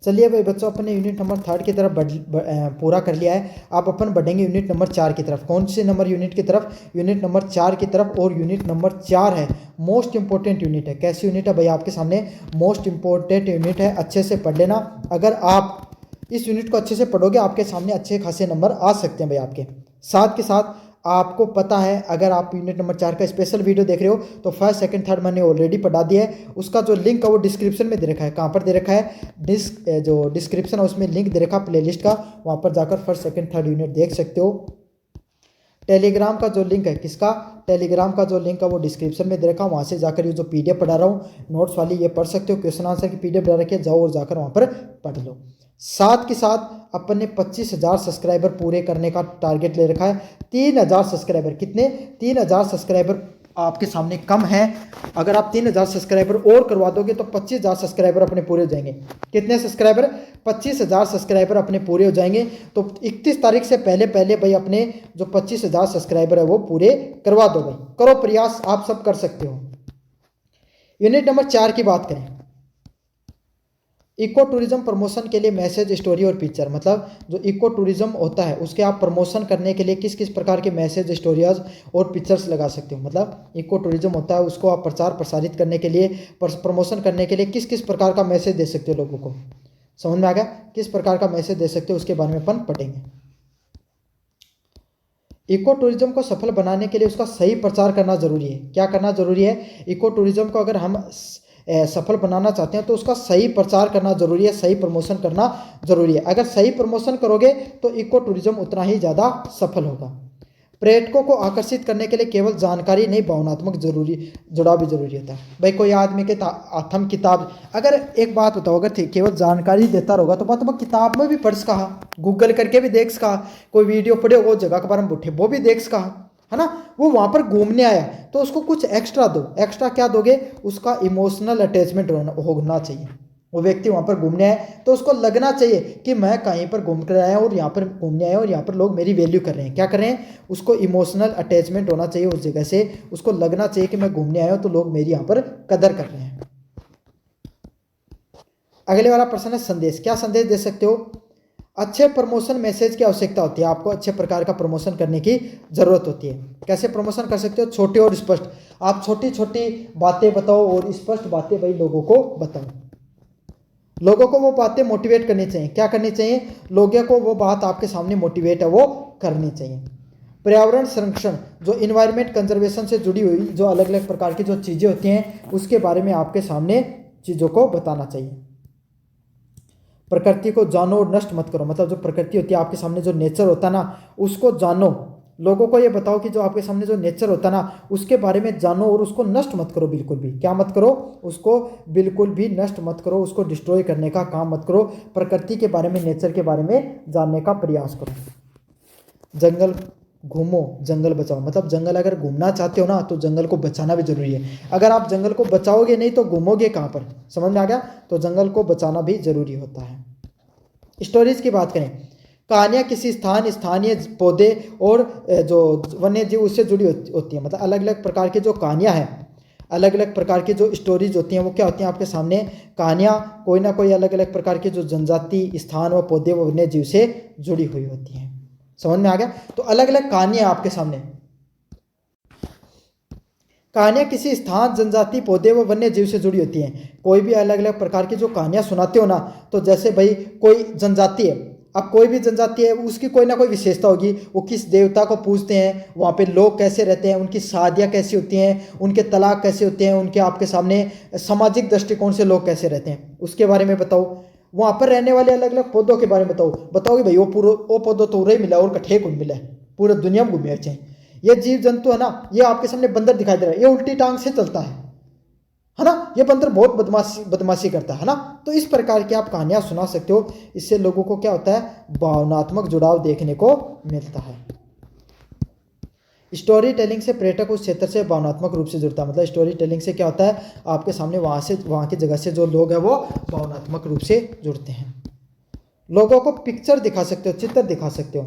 चलिए भाई बच्चों, अपने यूनिट नंबर 3 की तरफ पूरा कर लिया है। आप अपन बढ़ेंगे यूनिट नंबर 4 की तरफ। कौन से नंबर यूनिट की तरफ? यूनिट नंबर 4 की तरफ। और यूनिट नंबर 4 है मोस्ट इंपॉर्टेंट यूनिट है। कैसी यूनिट है भाई? आपके सामने मोस्ट इंपॉर्टेंट यूनिट है, अच्छे से पढ़ लेना। अगर आप इस यूनिट को अच्छे से पढ़ोगे आपके सामने अच्छे खासे नंबर आ सकते हैं भाई आपके। साथ के साथ आपको पता है, अगर आप यूनिट नंबर 4 का स्पेशल वीडियो देख रहे हो तो फर्स्ट सेकंड थर्ड मैंने ऑलरेडी पढ़ा दिया है। उसका जो लिंक है वो डिस्क्रिप्शन में दे रखा है। कहाँ पर दे रखा है? जो डिस्क्रिप्शन है उसमें लिंक दे रखा है प्लेलिस्ट का, वहाँ पर जाकर फर्स्ट सेकंड थर्ड यूनिट देख सकते हो। टेलीग्राम का जो लिंक है, किसका? टेलीग्राम का जो लिंक है वो डिस्क्रिप्शन में दे रखा, वहाँ से जाकर ये जो पीडीएफ पढ़ा रहा हूँ नोट्स वाली, ये पढ़ सकते हो। क्वेश्चन आंसर की पीडीएफ डाल रखी है, जाओ और जाकर वहाँ पर पढ़ लो। साथ के साथ अपने 25,000 सब्सक्राइबर पूरे करने का टारगेट ले रखा है। 3,000 सब्सक्राइबर, कितने? 3,000 सब्सक्राइबर आपके सामने कम है। अगर आप 3,000 सब्सक्राइबर और करवा दोगे तो 25,000 सब्सक्राइबर अपने पूरे हो जाएंगे। कितने सब्सक्राइबर? 25,000 सब्सक्राइबर अपने पूरे हो जाएंगे। तो 31 तारीख से पहले पहले भाई अपने जो 25,000 सब्सक्राइबर है वो पूरे करवा दो भाई। करो प्रयास, आप सब कर सकते हो। यूनिट नंबर 4 की बात करें, इको टूरिज्म प्रमोशन के लिए मैसेज, स्टोरी और पिक्चर। मतलब जो इको टूरिज्म होता है उसके आप प्रमोशन करने के लिए किस किस प्रकार के मैसेज, स्टोरीज और पिक्चर्स लगा सकते हो। मतलब इको टूरिज्म होता है उसको आप प्रचार प्रसारित करने के लिए, प्रमोशन करने के लिए किस किस प्रकार का मैसेज दे सकते हो लोगों को। समझ में आ गया? किस प्रकार का मैसेज दे सकते हो उसके बारे में अपन पढ़ेंगे। इको टूरिज्म को सफल बनाने के लिए उसका सही प्रचार करना जरूरी है। क्या करना जरूरी है? इको टूरिज्म को अगर हम सफल बनाना चाहते हैं तो उसका सही प्रचार करना जरूरी है, सही प्रमोशन करना जरूरी है। अगर सही प्रमोशन करोगे तो इको टूरिज्म उतना ही ज़्यादा सफल होगा। पर्यटकों को आकर्षित करने के लिए केवल जानकारी नहीं, भावनात्मक जुड़ाव भी जरूरी होता है। भाई कोई आदमी के आत्म किताब, अगर एक बात बताओ, अगर केवल जानकारी देता रहोगा तो बात किताब में भी पढ़ सका, गूगल करके भी देख सका, कोई वीडियो पढ़े वो जगह के बारे में उठे वो भी देख सका, है ना। वो वहाँ पर घूमने आया तो उसको कुछ एक्स्ट्रा दो। एक्स्ट्रा क्या दोगे? उसका इमोशनल अटैचमेंट होना चाहिए। वो व्यक्ति वहाँ पर घूमने आया तो उसको लगना चाहिए कि मैं कहीं पर घूम कर आया और यहाँ पर घूमने आया और यहाँ पर लोग मेरी वैल्यू कर रहे हैं। क्या कर रहे हैं? उसको इमोशनल अटैचमेंट होना चाहिए उस जगह से। उसको लगना चाहिए कि मैं घूमने आया हूँ तो लोग मेरी यहाँ पर कदर कर रहे हैं। अगले वाला प्रश्न है संदेश। क्या संदेश दे सकते हो? अच्छे प्रमोशन मैसेज की आवश्यकता होती है। आपको अच्छे प्रकार का प्रमोशन करने की जरूरत होती है। कैसे प्रमोशन कर सकते हो? छोटे और स्पष्ट। आप छोटी छोटी बातें बताओ और स्पष्ट बातें भाई लोगों को बताओ। लोगों को वो बातें मोटिवेट करनी चाहिए। क्या करनी चाहिए? लोगों को वो बात आपके सामने मोटिवेट है वो करनी चाहिए। पर्यावरण संरक्षण, जो इन्वायरमेंट कंजर्वेशन से जुड़ी हुई जो अलग अलग प्रकार की जो चीज़ें होती हैं उसके बारे में आपके सामने चीज़ों को बताना चाहिए। प्रकृति को जानो और नष्ट मत करो। मतलब जो प्रकृति होती है आपके सामने, जो नेचर होता है ना, उसको जानो। लोगों को ये बताओ कि जो आपके सामने जो नेचर होता है ना उसके बारे में जानो और उसको नष्ट मत करो बिल्कुल भी। क्या मत करो? उसको बिल्कुल भी नष्ट मत करो, उसको डिस्ट्रॉय करने का काम मत करो। प्रकृति के बारे में, नेचर के बारे में जानने का प्रयास करो। जंगल घूमो, जंगल बचाओ। मतलब जंगल अगर घूमना चाहते हो ना तो जंगल को बचाना भी जरूरी है। अगर आप जंगल को बचाओगे नहीं तो घूमोगे कहाँ पर? समझ में आ गया? तो जंगल को बचाना भी जरूरी होता है। स्टोरीज की बात करें, कहानियाँ किसी स्थान, स्थानीय पौधे और जो वन्य जीव उससे जुड़ी होती हैं। मतलब अलग अलग प्रकार की जो कहानियाँ हैं, अलग अलग प्रकार की जो स्टोरीज होती हैं वो क्या होती हैं आपके सामने? कहानियाँ कोई ना कोई अलग अलग प्रकार की जो जनजाति, स्थान व पौधे व वन्य जीव से जुड़ी हुई होती हैं। समझ में आ गया? तो अलग अलग कहानियाँ आपके सामने। कहानियाँ किसी स्थान, जनजाति, पौधे व वन्य जीव से जुड़ी होती हैं। कोई भी अलग अलग प्रकार की जो कहानियाँ सुनाते हो ना, तो जैसे भाई कोई जनजाति है, अब कोई भी जनजाति है उसकी कोई ना कोई विशेषता होगी। वो किस देवता को पूजते हैं, वहाँ पे लोग कैसे रहते हैं, उनकी शादियाँ कैसी होती हैं, उनके तलाक कैसे होते हैं, उनके आपके सामने सामाजिक दृष्टिकोण से लोग कैसे रहते हैं उसके बारे में बताओ। वहाँ पर रहने वाले अलग अलग पौधों के बारे में बताओ कि भाई वो पौधों तो उरे मिला और कठे कौन मिला है, पूरे दुनिया में घूमे चाहिए। ये जीव जंतु है ना, ये आपके सामने बंदर दिखाई दे रहा है, ये उल्टी टांग से चलता है ना। ये बंदर बहुत बदमाशी करता है ना। तो इस प्रकार की आप कहानियां सुना सकते हो। इससे लोगों को क्या होता है? भावनात्मक जुड़ाव देखने को मिलता है। स्टोरी टेलिंग से पर्यटक उस क्षेत्र से भावनात्मक रूप से जुड़ता है। मतलब स्टोरी टेलिंग से क्या होता है? आपके सामने वहाँ की जगह से जो लोग हैं वो भावनात्मक रूप से जुड़ते हैं। लोगों को पिक्चर दिखा सकते हो, चित्र दिखा सकते हो,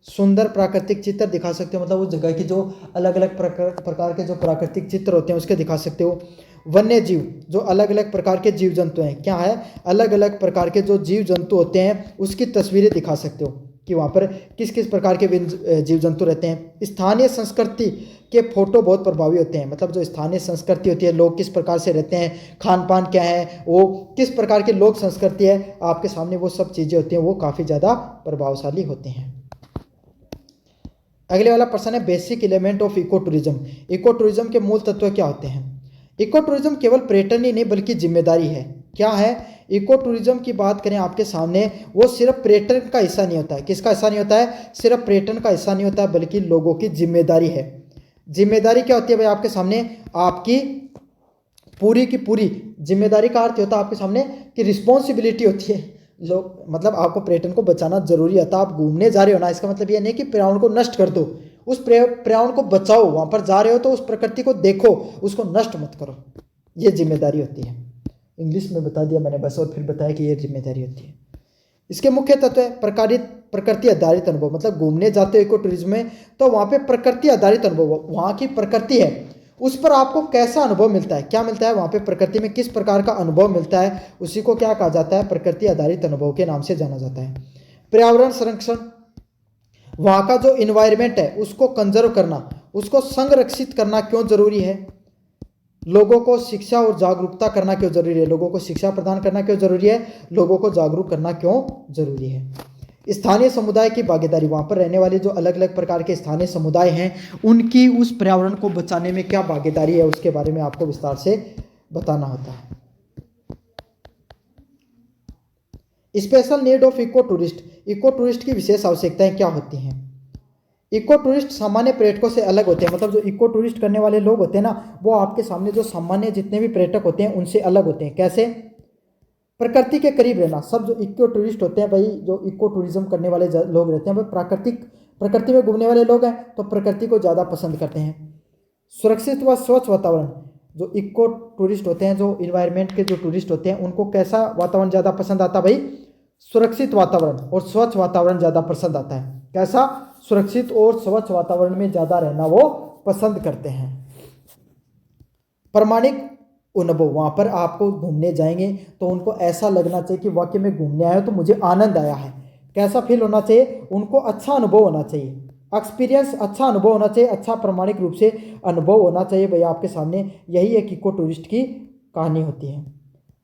सुंदर प्राकृतिक चित्र दिखा सकते हो। मतलब उस जगह की जो अलग अलग प्रकार के जो प्राकृतिक चित्र होते हैं उसके दिखा सकते हो। वन्य जीव, जो अलग अलग प्रकार के जीव जंतु हैं, क्या है, अलग अलग प्रकार के जो जीव जंतु होते हैं उसकी तस्वीरें दिखा सकते हो कि वहाँ पर किस किस प्रकार के जीव जंतु रहते हैं। स्थानीय संस्कृति के फोटो बहुत प्रभावी होते हैं, मतलब जो स्थानीय संस्कृति होती है, लोग किस प्रकार से रहते हैं, खान पान क्या है, वो किस प्रकार की लोक संस्कृति है, आपके सामने वो सब चीज़ें होती हैं, वो काफ़ी ज़्यादा प्रभावशाली होते हैं। अगले वाला प्रश्न है basic element of eco tourism. Eco tourism के मूल तत्व क्या होते हैं। इको टूरिज्म केवल पर्यटन ही नहीं बल्कि जिम्मेदारी है। क्या है, इको टूरिज्म की बात करें आपके सामने, वो सिर्फ पर्यटन का हिस्सा नहीं होता है। किसका हिस्सा नहीं होता है, सिर्फ पर्यटन का हिस्सा नहीं होता है, बल्कि लोगों की जिम्मेदारी है। जिम्मेदारी क्या होती है भाई आपके सामने, आपकी पूरी की पूरी जिम्मेदारी का अर्थ होता है आपके सामने कि रिस्पॉन्सिबिलिटी होती है। लोग मतलब आपको पर्यटन को बचाना जरूरी होता है। आप घूमने जा रहे हो ना, इसका मतलब ये नहीं कि पर्यावरण को नष्ट कर दो, उस पर्यावरण को बचाओ। वहाँ पर जा रहे हो तो उस प्रकृति को देखो, उसको नष्ट मत करो, ये जिम्मेदारी होती है। इंग्लिश में बता दिया मैंने बस, और फिर बताया कि ये जिम्मेदारी होती है। इसके मुख्य तत्व है प्रकृति आधारित अनुभव। मतलब घूमने जाते हो इको टूरिज्म में तो वहाँ पे प्रकृति आधारित अनुभव, वहाँ की प्रकृति है उस पर आपको कैसा अनुभव मिलता है, क्या मिलता है वहाँ पे, प्रकृति में किस प्रकार का अनुभव मिलता है, उसी को क्या कहा जाता है, प्रकृति आधारित अनुभव के नाम से जाना जाता है। पर्यावरण संरक्षण, वहाँ का जो इन्वायरमेंट है उसको कंजर्व करना, उसको संरक्षित करना क्यों जरूरी है। लोगों को शिक्षा और जागरूकता करना क्यों जरूरी है, लोगों को शिक्षा प्रदान करना क्यों जरूरी है, लोगों को जागरूक करना क्यों जरूरी है। स्थानीय समुदाय की भागीदारी, वहाँ पर रहने वाले जो अलग अलग प्रकार के स्थानीय समुदाय हैं उनकी उस पर्यावरण को बचाने में क्या भागीदारी है, उसके बारे में आपको विस्तार से बताना होता है। Special need of eco tourist, eco tourist की विशेष आवश्यकताएं क्या होती हैं। इको टूरिस्ट सामान्य पर्यटकों से अलग होते हैं, मतलब जो इको टूरिस्ट करने वाले लोग होते हैं ना, वो आपके सामने जो सामान्य जितने भी पर्यटक होते हैं उनसे अलग होते हैं। कैसे, प्रकृति के करीब रहना। सब जो इको टूरिस्ट होते हैं भाई, जो इको टूरिज्म करने वाले लोग रहते हैं वो प्रकृति में घूमने वाले लोग हैं, तो प्रकृति को ज़्यादा पसंद करते हैं। सुरक्षित व स्वच्छ वातावरण, जो इको टूरिस्ट होते हैं, जो इन्वायरमेंट के जो टूरिस्ट होते हैं, उनको कैसा वातावरण ज़्यादा पसंद आता है भाई, सुरक्षित वातावरण और स्वच्छ वातावरण ज़्यादा पसंद आता है। कैसा, सुरक्षित और स्वच्छ वातावरण में ज़्यादा रहना वो पसंद करते हैं। प्रामाणिक अनुभव, वहाँ पर आपको घूमने जाएंगे तो उनको ऐसा लगना चाहिए कि वाकई में घूमने आया तो मुझे आनंद आया है। कैसा फील होना चाहिए, उनको अच्छा अनुभव होना चाहिए, एक्सपीरियंस अच्छा अनुभव होना चाहिए, अच्छा प्रामाणिक रूप से अनुभव होना चाहिए भाई आपके सामने। यही एक इको टूरिस्ट की कहानी होती है।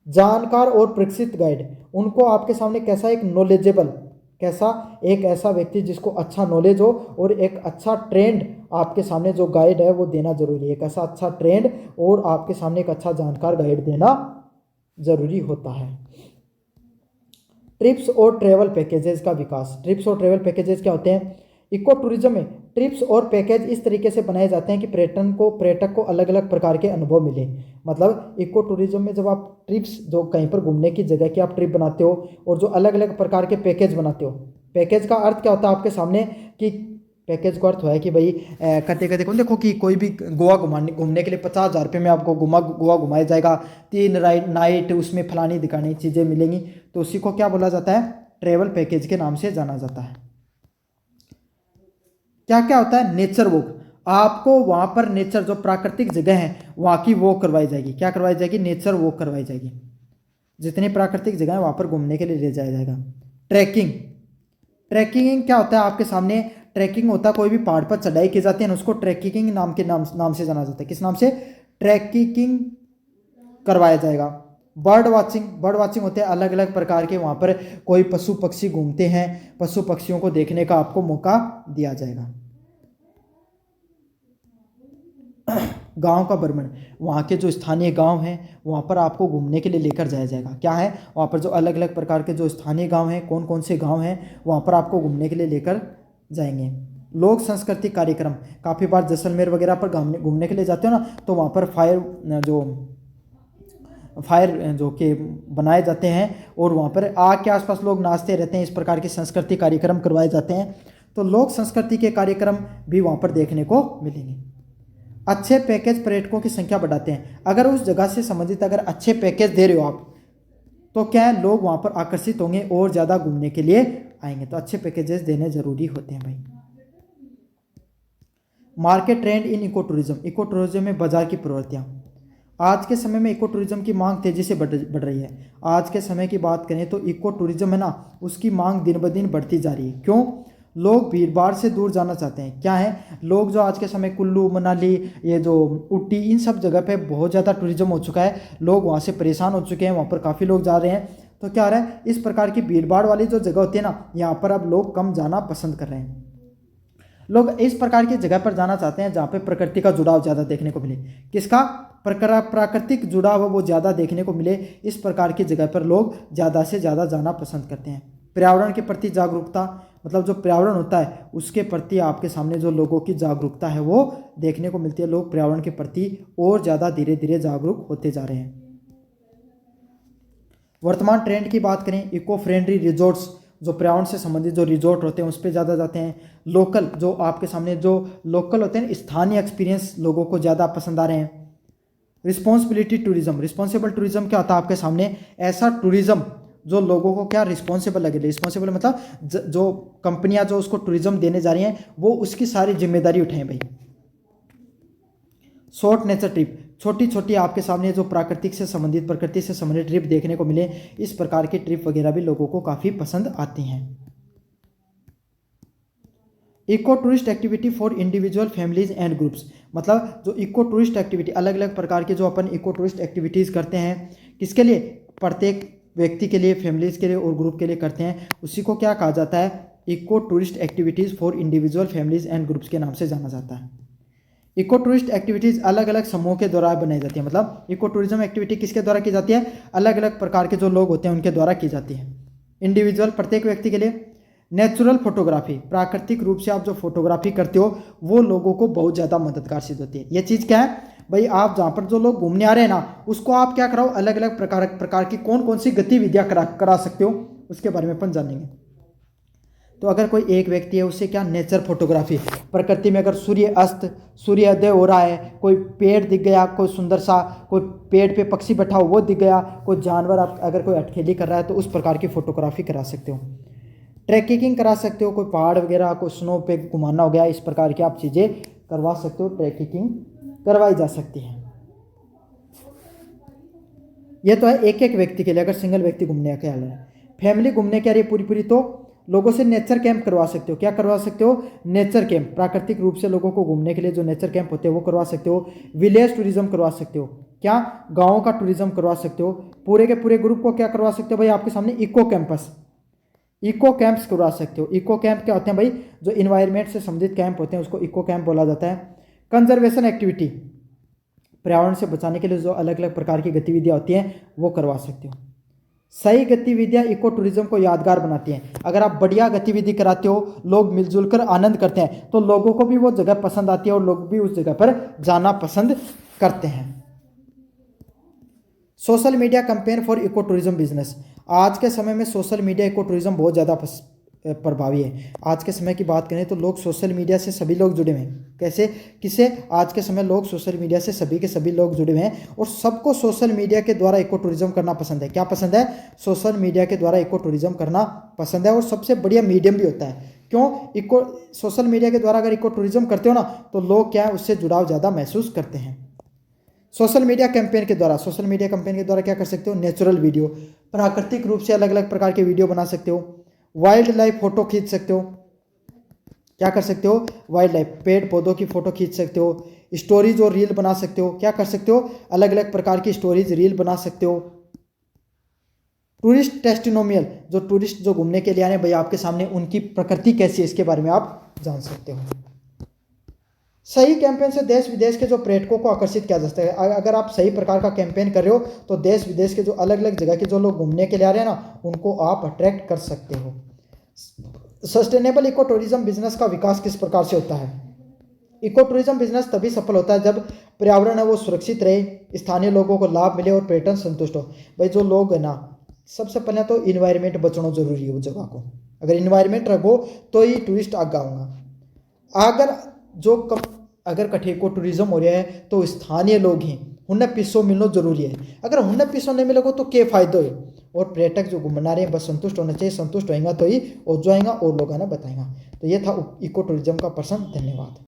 जानकार और प्रशिक्षित गाइड, उनको आपके सामने कैसा, एक नॉलेजेबल, कैसा, एक ऐसा व्यक्ति जिसको अच्छा नॉलेज हो और एक अच्छा ट्रेंड आपके सामने जो गाइड है वो देना जरूरी है। एक ऐसा अच्छा ट्रेंड और आपके सामने एक अच्छा जानकार गाइड देना जरूरी होता है। ट्रिप्स और ट्रेवल पैकेजेस का विकास, ट्रिप्स और ट्रेवल पैकेजेस क्या होते हैं। इको टूरिज्म में ट्रिप्स और पैकेज इस तरीके से बनाए जाते हैं कि पर्यटक को अलग अलग प्रकार के अनुभव मिले। मतलब इको टूरिज्म में जब आप ट्रिप्स, जो कहीं पर घूमने की जगह की आप ट्रिप बनाते हो और जो अलग अलग प्रकार के पैकेज बनाते हो, पैकेज का अर्थ क्या होता है आपके सामने, कि पैकेज का अर्थ है कि भाई कहते कहते कौन देखो कि कोई भी गोवा घूमने के लिए 50,000 रुपये में आपको गोवा घुमाया जाएगा, 3 नाइट, उसमें फलानी दिखानी चीज़ें मिलेंगी, तो उसी को क्या बोला जाता है, ट्रेवल पैकेज के नाम से जाना जाता है। क्या क्या होता है, नेचर वॉक, आपको वहाँ पर नेचर, जो प्राकृतिक जगह है वहाँ की वॉक करवाई जाएगी। क्या करवाई जाएगी, नेचर वॉक करवाई जाएगी। जितनी प्राकृतिक जगह है वहाँ पर घूमने के लिए ले जाया जाएगा। ट्रैकिंग, ट्रैकिंग क्या होता है आपके सामने, ट्रैकिंग होता है कोई भी पहाड़ पर चढ़ाई की जाती है, उसको ट्रैकिंग नाम से जाना जाता है। किस नाम से, ट्रैकिंग करवाया जाएगा। बर्ड वाचिंग होते हैं अलग अलग प्रकार के, वहाँ पर कोई पशु पक्षी घूमते हैं, पशु पक्षियों को देखने का आपको मौका दिया जाएगा। गांव का भ्रमण, वहाँ के जो स्थानीय गांव हैं वहाँ पर आपको घूमने के लिए लेकर जाया जाएगा। क्या है, वहाँ पर जो अलग अलग प्रकार के जो स्थानीय गांव हैं, कौन कौन से गांव हैं, वहाँ पर आपको घूमने के लिए लेकर जाएंगे। लोक संस्कृति कार्यक्रम, काफ़ी बार जैसलमेर वगैरह पर घूमने के लिए जाते हो ना, तो वहाँ पर फायर जो कि बनाए जाते हैं और वहाँ पर आग के आसपास लोग नाचते रहते हैं, इस प्रकार के संस्कृति कार्यक्रम करवाए जाते हैं। तो लोक संस्कृति के कार्यक्रम भी वहाँ पर देखने को मिलेंगे। अच्छे पैकेज पर्यटकों की संख्या बढ़ाते हैं। अगर उस जगह से संबंधित अगर अच्छे पैकेज दे रहे हो आप, तो क्या है, लोग वहाँ पर आकर्षित होंगे और ज़्यादा घूमने के लिए आएंगे। तो अच्छे पैकेजेस देने जरूरी होते हैं भाई। मार्केट ट्रेंड इन इको टूरिज्म में बाजार की प्रवृत्तियाँ, आज के समय में इको टूरिज्म की मांग तेजी से बढ़ रही है। आज के समय की बात करें तो इको टूरिज्म है ना, उसकी मांग दिन ब दिन बढ़ती जा रही है। क्यों? लोग भीड़ भाड़ से दूर जाना चाहते हैं। क्या है, लोग जो आज के समय कुल्लू मनाली, ये जो ऊटी, इन सब जगह पे बहुत ज़्यादा टूरिज्म हो चुका है। लोग वहाँ से परेशान हो चुके हैं, वहाँ पर काफ़ी लोग जा रहे हैं। तो क्या हो रहा है, इस प्रकार की भीड़ भाड़ वाली जो जगह होती है ना, यहाँ पर अब लोग कम जाना पसंद कर रहे हैं। लोग इस प्रकार की जगह पर जाना चाहते हैं जहाँ पे प्रकृति का जुड़ाव ज़्यादा देखने को मिले। किसका? प्राकृतिक जुड़ाव वो ज़्यादा देखने को मिले। इस प्रकार की जगह पर लोग ज़्यादा से ज़्यादा जाना पसंद करते हैं। पर्यावरण के प्रति जागरूकता, मतलब जो पर्यावरण होता है उसके प्रति आपके सामने जो लोगों की जागरूकता है वो देखने को मिलती है। लोग पर्यावरण के प्रति और ज़्यादा धीरे धीरे जागरूक होते जा रहे हैं। वर्तमान ट्रेंड की बात करें, इको फ्रेंडली रिजॉर्ट्स, जो पर्यावरण से संबंधित जो रिजॉर्ट होते हैं उस पर ज़्यादा जाते हैं। लोकल, जो आपके सामने जो लोकल होते हैं, स्थानीय एक्सपीरियंस लोगों को ज़्यादा पसंद आ रहे हैं। रिस्पॉन्सिबिलिटी टूरिज्म, रिस्पॉन्सिबल टूरिज्म क्या होता है आपके सामने? ऐसा टूरिज्म जो लोगों को क्या रिस्पॉन्सिबल लगे। रिस्पॉन्सिबल मतलब जो कंपनियां जो उसको टूरिज्म देने जा रही हैं वो उसकी सारी जिम्मेदारी उठाएं भाई। शॉर्ट नेचर ट्रिप, छोटी छोटी आपके सामने जो प्रकृति से संबंधित ट्रिप देखने को मिले, इस प्रकार की ट्रिप वगैरह भी लोगों को काफ़ी पसंद आती हैं। Eco tourist activity for individual families and groups, मतलब जो इको टूरिस्ट एक्टिविटी, अलग अलग प्रकार के जो अपन इको टूरिस्ट एक्टिविटीज़ करते हैं, किसके लिए? प्रत्येक व्यक्ति के लिए, फैमिलीज के लिए और ग्रुप के लिए करते हैं, उसी को क्या कहा जाता है? Eco tourist activities for individual families and groups के नाम से जाना जाता है। इको टूरिस्ट एक्टिविटीज़ अलग अलग समूह के द्वारा बनाई जाती है। मतलब इको टूरिज्म एक्टिविटी किसके द्वारा की जाती है? अलग अलग प्रकार के जो लोग होते हैं उनके द्वारा की जाती है। इंडिविजुअल, प्रत्येक व्यक्ति के लिए। नेचुरल फोटोग्राफी, प्राकृतिक रूप से आप जो फोटोग्राफी करते हो वो लोगों को बहुत ज़्यादा मददगार सिद्ध होती है। ये चीज़ क्या है भाई? आप जहाँ पर जो लोग घूमने आ रहे हैं ना, उसको आप क्या कराओ, अलग अलग प्रकार की कौन कौन सी गतिविधियाँ करा सकते हो उसके बारे में अपन जानेंगे। तो अगर कोई एक व्यक्ति है उससे क्या, नेचर फोटोग्राफी, प्रकृति में अगर सूर्य अस्त, सूर्योदय हो रहा है, कोई पेड़ दिख गया, कोई सुंदर सा, कोई पेड़ पे पक्षी बैठा हो वो दिख गया, कोई जानवर आप अगर कोई अटखेली कर रहा है तो उस प्रकार की फोटोग्राफी करा सकते हो। ट्रैकिंग करा सकते हो, कोई पहाड़ वगैरह, कोई स्नो पे घुमाना हो गया, इस प्रकार की आप चीज़ें करवा सकते हो। ट्रैकिंग करवाई जा सकती है। ये तो है एक एक व्यक्ति के लिए, अगर सिंगल व्यक्ति घूमने के लिए है। फैमिली घूमने के लिए पूरी तो लोगों से नेचर कैंप करवा सकते हो। क्या करवा सकते हो? नेचर कैंप, प्राकृतिक रूप से लोगों को घूमने के लिए जो नेचर कैंप होते हैं वो करवा सकते हो। विलेज टूरिज्म करवा सकते हो। क्या? गाँव का टूरिज्म करवा सकते हो। पूरे के पूरे ग्रुप को क्या करवा सकते हो भाई? आपके सामने इको कैंपस, इको कैंप्स करवा सकते हो। इको कैंप क्या होते हैं भाई? जो इन्वायरमेंट से संबंधित कैंप होते हैं उसको इको कैंप बोला जाता है। कंजर्वेशन एक्टिविटी, पर्यावरण से बचाने के लिए जो अलग अलग प्रकार की गतिविधियां होती हैं वो करवा सकते हो। सही गतिविधियां इको टूरिज्म को यादगार बनाती हैं। अगर आप बढ़िया गतिविधि कराते हो, लोग मिलजुल कर आनंद करते हैं, तो लोगों को भी वो जगह पसंद आती है और लोग भी उस जगह पर जाना पसंद करते हैं। Social media campaign for eco tourism business, आज के समय में सोशल मीडिया इको टूरिज्म बहुत ज़्यादा प्रभावी है। आज के समय की बात करें तो लोग सोशल मीडिया से सभी लोग जुड़े हुए हैं। कैसे? किसे? आज के समय लोग सोशल मीडिया से सभी के सभी लोग जुड़े हुए हैं और सबको सोशल मीडिया के द्वारा इको टूरिज्म करना पसंद है। क्या पसंद है? सोशल मीडिया के द्वारा इको टूरिज्म करना पसंद है और सबसे बढ़िया मीडियम भी होता है। क्यों? सोशल मीडिया के द्वारा अगर इको टूरिज्म करते हो ना तो लोग क्या है, उससे जुड़ाव ज़्यादा महसूस करते हैं। सोशल मीडिया कैंपेन के द्वारा क्या कर सकते हो? नेचुरल वीडियो, प्राकृतिक रूप से अलग अलग प्रकार के वीडियो बना सकते हो। वाइल्ड लाइफ फोटो खींच सकते हो। क्या कर सकते हो? वाइल्ड लाइफ, पेड़ पौधों की फोटो खींच सकते हो। स्टोरीज और रील बना सकते हो। क्या कर सकते हो? अलग अलग प्रकार की स्टोरीज रील बना सकते हो। टूरिस्ट टेस्टिमोनियल, जो टूरिस्ट जो घूमने के लिए आए हैं भाई आपके सामने, उनकी प्रकृति कैसी है इसके बारे में आप जान सकते हो। सही कैंपेन से देश विदेश के जो पर्यटकों को आकर्षित किया जा सकता है। अगर आप सही प्रकार का कैंपेन कर रहे हो तो देश विदेश के जो अलग अलग जगह के जो लोग घूमने के लिए आ रहे हैं ना, उनको आप अट्रैक्ट कर सकते हो। सस्टेनेबल इको टूरिज्म बिजनेस का विकास किस प्रकार से होता है? इको टूरिज्म बिजनेस तभी सफल होता है जब पर्यावरण है वो सुरक्षित रहे, स्थानीय लोगों को लाभ मिले और पर्यटन संतुष्ट हो। भाई जो लोग है ना, सबसे पहले तो इन्वायरमेंट बचाना जरूरी है। वो जगह को अगर इन्वायरमेंट रखो तो ही टूरिस्ट आगे आऊँगा। अगर कठे को टूरिज्म हो रहा है तो स्थानीय लोग हैं, उन्हें पिसो मिलना जरूरी है। अगर उन्हें पिसो नहीं मिलेगा तो क्या फायदा है? और पर्यटक जो घूमना रहे हैं बस संतुष्ट होना चाहिए। संतुष्ट होएगा तो ही और जो आएगा और लोग आना बताएगा। तो ये था इको टूरिज्म का पर्सन। धन्यवाद।